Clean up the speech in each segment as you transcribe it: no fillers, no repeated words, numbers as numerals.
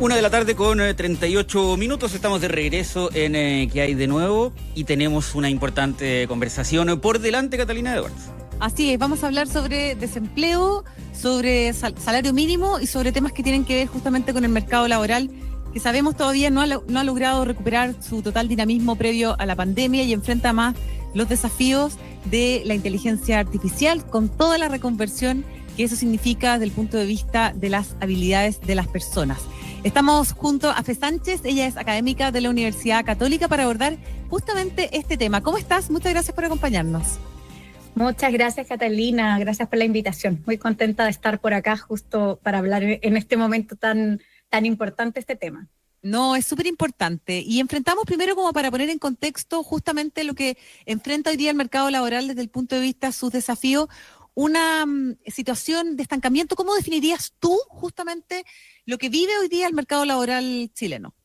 Una de la tarde con 38 minutos, estamos de regreso en ¿Qué hay de nuevo? Y tenemos una importante conversación por delante, Catalina Edwards. Así es, vamos a hablar sobre desempleo, sobre salario mínimo y sobre temas que tienen que ver justamente con el mercado laboral, que sabemos todavía no ha logrado recuperar su total dinamismo previo a la pandemia y enfrenta más los desafíos de la inteligencia artificial con toda la reconversión que eso significa desde el punto de vista de las habilidades de las personas. Estamos junto a Fe Sánchez, ella es académica de la Universidad Católica, para abordar justamente este tema. ¿Cómo estás? Muchas gracias por acompañarnos. Muchas gracias, Catalina, gracias por la invitación. Muy contenta de estar por acá justo para hablar en este momento tan importante este tema. No, es súper importante. Y enfrentamos primero, como para poner en contexto justamente lo que enfrenta hoy día el mercado laboral desde el punto de vista de sus desafíos, una situación de estancamiento. ¿Cómo definirías tú justamente lo que vive hoy día el mercado laboral chileno?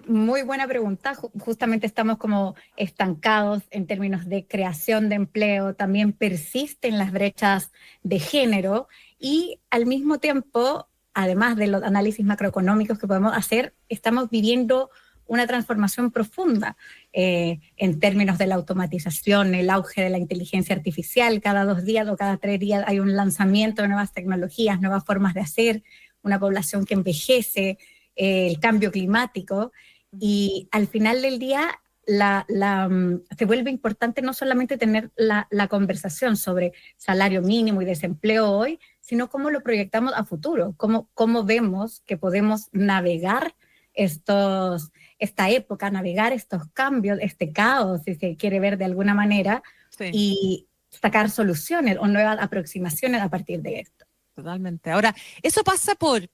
Muy buena pregunta. Justamente estamos como estancados en términos de creación de empleo, también persisten las brechas de género y al mismo tiempo, además de los análisis macroeconómicos que podemos hacer, estamos viviendo una transformación profunda en términos de la automatización, el auge de la inteligencia artificial. Cada 2 días o cada 3 días hay un lanzamiento de nuevas tecnologías, nuevas formas de hacer, una población que envejece, el cambio climático, y al final del día se vuelve importante no solamente tener la conversación sobre salario mínimo y desempleo hoy, sino cómo lo proyectamos a futuro, cómo vemos que podemos navegar esta época, navegar estos cambios, este caos, si se quiere ver de alguna manera, sí, y sacar soluciones o nuevas aproximaciones a partir de esto. Totalmente. Ahora, eso pasa por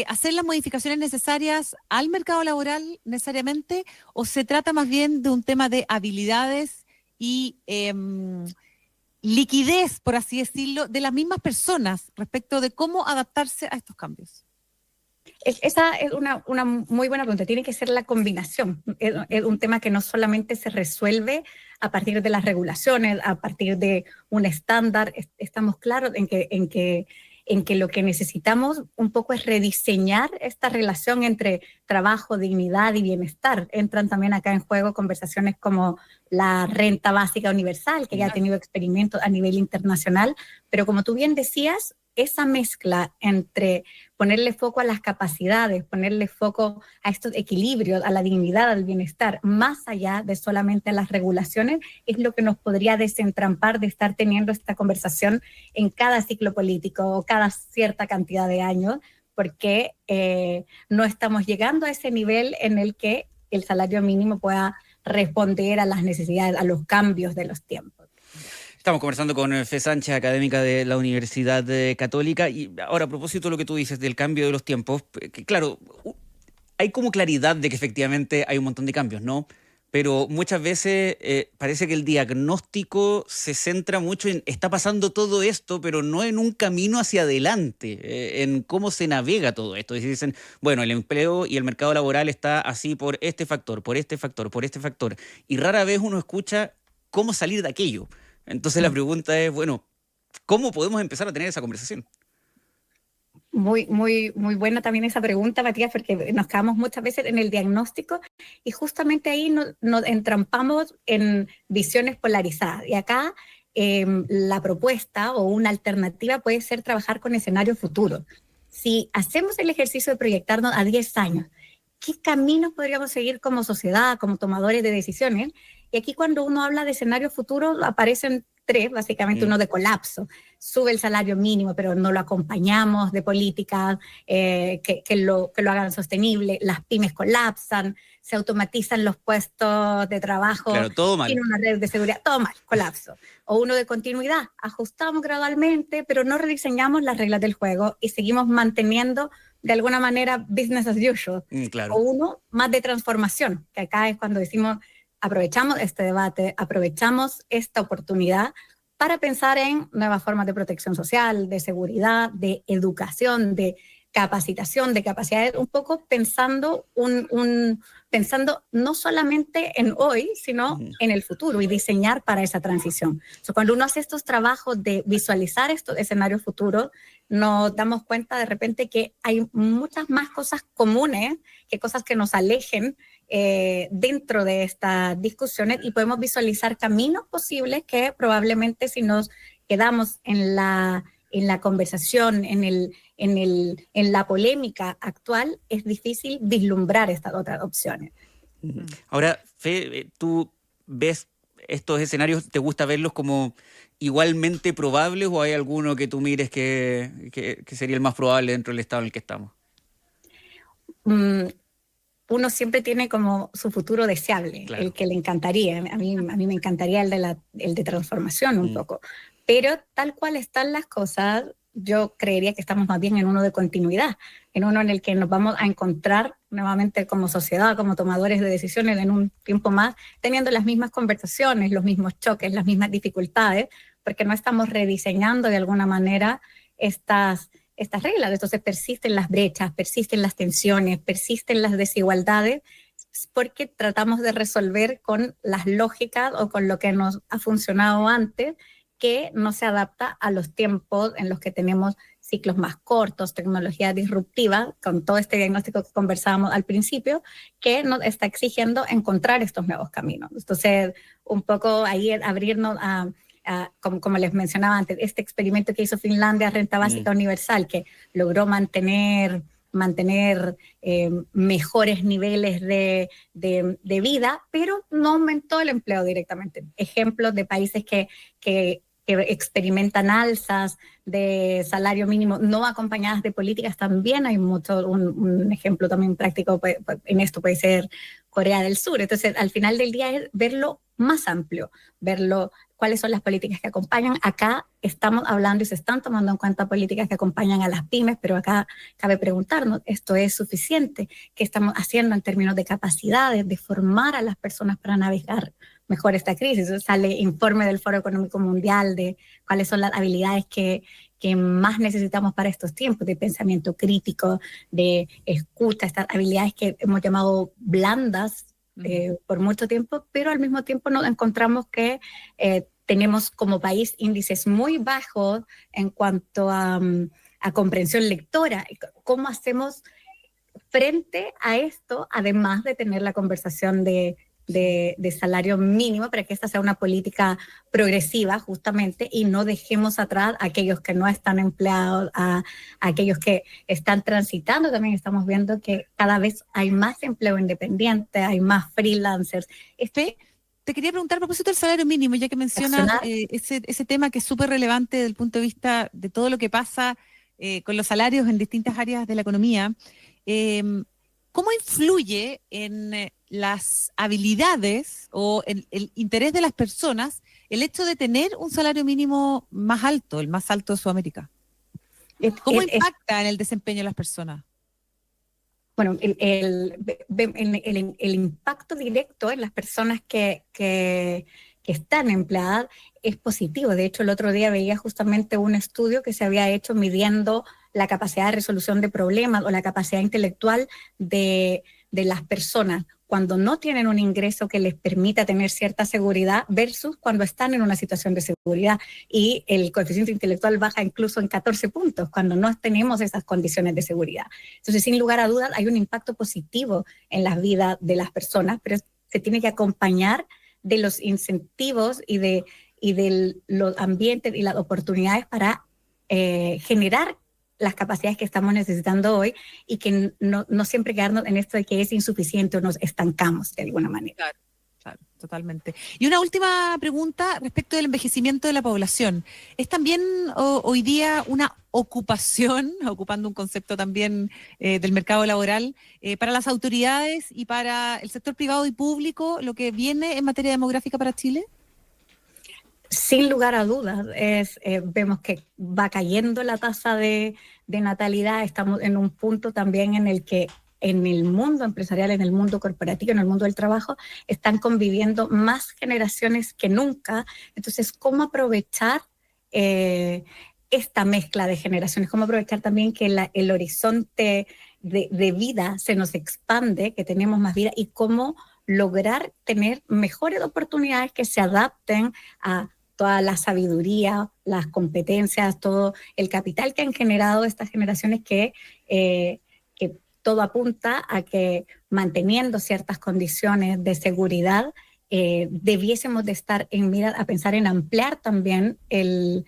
hacer las modificaciones necesarias al mercado laboral necesariamente, o se trata más bien de un tema de habilidades y liquidez, por así decirlo, de las mismas personas respecto de cómo adaptarse a estos cambios? Esa es una muy buena pregunta. Tiene que ser la combinación. Es un tema que no solamente se resuelve a partir de las regulaciones, a partir de un estándar. Estamos claros en que lo que necesitamos un poco es rediseñar esta relación entre trabajo, dignidad y bienestar. Entran también acá en juego conversaciones como la renta básica universal, que ya ha tenido experimentos a nivel internacional, pero como tú bien decías, esa mezcla entre ponerle foco a las capacidades, ponerle foco a estos equilibrios, a la dignidad, al bienestar, más allá de solamente las regulaciones, es lo que nos podría desentrampar de estar teniendo esta conversación en cada ciclo político o cada cierta cantidad de años, porque no estamos llegando a ese nivel en el que el salario mínimo pueda responder a las necesidades, a los cambios de los tiempos. Estamos conversando con Fe Sánchez, académica de la Universidad Católica. Y ahora, a propósito de lo que tú dices del cambio de los tiempos, que claro, hay como claridad de que efectivamente hay un montón de cambios, ¿no? Pero muchas veces parece que el diagnóstico se centra mucho en está pasando todo esto, pero no en un camino hacia adelante, en cómo se navega todo esto. Es decir, dicen, bueno, el empleo y el mercado laboral está así por este factor, por este factor, por este factor. Y rara vez uno escucha cómo salir de aquello. Entonces la pregunta es, bueno, ¿cómo podemos empezar a tener esa conversación? Muy buena también esa pregunta, Matías, porque nos quedamos muchas veces en el diagnóstico y justamente ahí nos entrampamos en visiones polarizadas. Y acá la propuesta o una alternativa puede ser trabajar con escenarios futuros. Si hacemos el ejercicio de proyectarnos a 10 años, ¿qué caminos podríamos seguir como sociedad, como tomadores de decisiones? Y aquí cuando uno habla de escenarios futuros aparecen 3, básicamente uno de colapso. Sube el salario mínimo, pero no lo acompañamos de políticas que lo hagan sostenible. Las pymes colapsan, se automatizan los puestos de trabajo. Claro, todo mal. Tiene una red de seguridad, todo mal, colapso. O uno de continuidad, ajustamos gradualmente, pero no rediseñamos las reglas del juego y seguimos manteniendo de alguna manera business as usual. Claro. O uno más de transformación, que acá es cuando decimos aprovechamos este debate, aprovechamos esta oportunidad para pensar en nuevas formas de protección social, de seguridad, de educación, de capacitación, de capacidades, un poco pensando pensando no solamente en hoy, sino en el futuro y diseñar para esa transición. Cuando uno hace estos trabajos de visualizar estos escenarios futuros, nos damos cuenta de repente que hay muchas más cosas comunes que cosas que nos alejen dentro de estas discusiones, y podemos visualizar caminos posibles que probablemente, si nos quedamos en la conversación, en la polémica actual, es difícil vislumbrar estas otras opciones. Ahora, Fe, ¿tú ves estos escenarios, te gusta verlos como igualmente probables, o hay alguno que tú mires que sería el más probable dentro del estado en el que estamos? Uno siempre tiene como su futuro deseable, claro, el que le encantaría. A mí me encantaría el de transformación un poco. Pero tal cual están las cosas, yo creería que estamos más bien en uno de continuidad, en uno en el que nos vamos a encontrar nuevamente como sociedad, como tomadores de decisiones en un tiempo más, teniendo las mismas conversaciones, los mismos choques, las mismas dificultades, porque no estamos rediseñando de alguna manera estas reglas. Entonces persisten las brechas, persisten las tensiones, persisten las desigualdades, porque tratamos de resolver con las lógicas o con lo que nos ha funcionado antes, que no se adapta a los tiempos en los que tenemos ciclos más cortos, tecnología disruptiva, con todo este diagnóstico que conversábamos al principio, que nos está exigiendo encontrar estos nuevos caminos. Entonces, un poco ahí abrirnos como les mencionaba antes, este experimento que hizo Finlandia, renta básica universal, que logró mantener mejores niveles de vida, pero no aumentó el empleo directamente. Ejemplos de países que experimentan alzas de salario mínimo no acompañadas de políticas, también hay mucho. Un ejemplo también práctico en esto puede ser Corea del Sur. Entonces, al final del día es verlo más amplio, verlo cuáles son las políticas que acompañan. Acá estamos hablando y se están tomando en cuenta políticas que acompañan a las pymes, pero acá cabe preguntarnos, ¿esto es suficiente? ¿Qué estamos haciendo en términos de capacidades, de formar a las personas para navegar mejor esta crisis? Sale informe del Foro Económico Mundial de cuáles son las habilidades que más necesitamos para estos tiempos, de pensamiento crítico, de escucha, estas habilidades que hemos llamado blandas por mucho tiempo, pero al mismo tiempo nos encontramos que tenemos como país índices muy bajos en cuanto a comprensión lectora. ¿Cómo hacemos frente a esto, además de tener la conversación de salario mínimo, para que esta sea una política progresiva justamente, y no dejemos atrás a aquellos que no están empleados, a aquellos que están transitando? También estamos viendo que cada vez hay más empleo independiente, hay más freelancers. Te quería preguntar a propósito del salario mínimo, ya que mencionas ese tema que es súper relevante desde el punto de vista de todo lo que pasa con los salarios en distintas áreas de la economía. ¿Cómo influye en las habilidades o en el interés de las personas el hecho de tener un salario mínimo más alto, el más alto de Sudamérica? ¿Cómo impacta en el desempeño de las personas? Bueno, el impacto directo en las personas que están empleadas es positivo. De hecho, el otro día veía justamente un estudio que se había hecho midiendo la capacidad de resolución de problemas o la capacidad intelectual de las personas cuando no tienen un ingreso que les permita tener cierta seguridad versus cuando están en una situación de seguridad. Y el coeficiente intelectual baja incluso en 14 puntos cuando no tenemos esas condiciones de seguridad. Entonces, sin lugar a dudas, hay un impacto positivo en las vidas de las personas, pero se tiene que acompañar de los incentivos y de los ambientes y las oportunidades para generar las capacidades que estamos necesitando hoy, y que no siempre quedarnos en esto de que es insuficiente o nos estancamos de alguna manera. Claro, totalmente. Y una última pregunta respecto del envejecimiento de la población. ¿Es también hoy día una ocupación, ocupando un concepto también del mercado laboral, para las autoridades y para el sector privado y público lo que viene en materia demográfica para Chile? Sin lugar a dudas, vemos que va cayendo la tasa de natalidad. Estamos en un punto también en el que en el mundo empresarial, en el mundo corporativo, en el mundo del trabajo, están conviviendo más generaciones que nunca. Entonces, ¿cómo aprovechar esta mezcla de generaciones, cómo aprovechar también que el horizonte de vida se nos expande, que tenemos más vida, y cómo lograr tener mejores oportunidades que se adapten a toda la sabiduría, las competencias, todo el capital que han generado estas generaciones que todo apunta a que manteniendo ciertas condiciones de seguridad, debiésemos de estar a pensar en ampliar también el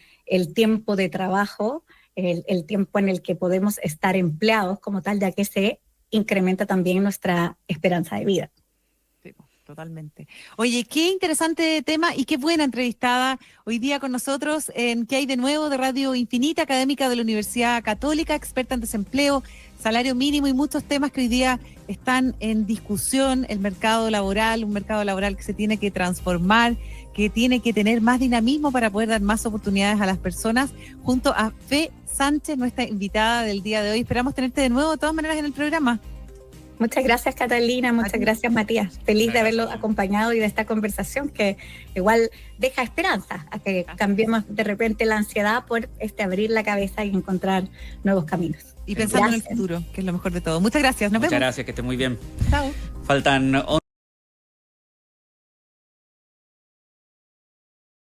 tiempo de trabajo, el tiempo en el que podemos estar empleados como tal, ya que se incrementa también nuestra esperanza de vida. Totalmente. Oye, qué interesante tema y qué buena entrevistada hoy día con nosotros en ¿Qué hay de nuevo? De Radio Infinita, académica de la Universidad Católica, experta en desempleo, salario mínimo y muchos temas que hoy día están en discusión. El mercado laboral, un mercado laboral que se tiene que transformar, que tiene que tener más dinamismo para poder dar más oportunidades a las personas, junto a Fe Sánchez, nuestra invitada del día de hoy. Esperamos tenerte de nuevo de todas maneras en el programa. Muchas gracias, Catalina, muchas gracias, Matías. Feliz de haberlo acompañado y de esta conversación que igual deja esperanza a que cambiemos de repente la ansiedad por abrir la cabeza y encontrar nuevos caminos. Y pensando en el futuro, que es lo mejor de todo. Muchas gracias, nos vemos. Muchas gracias, que esté muy bien. Chao. Faltan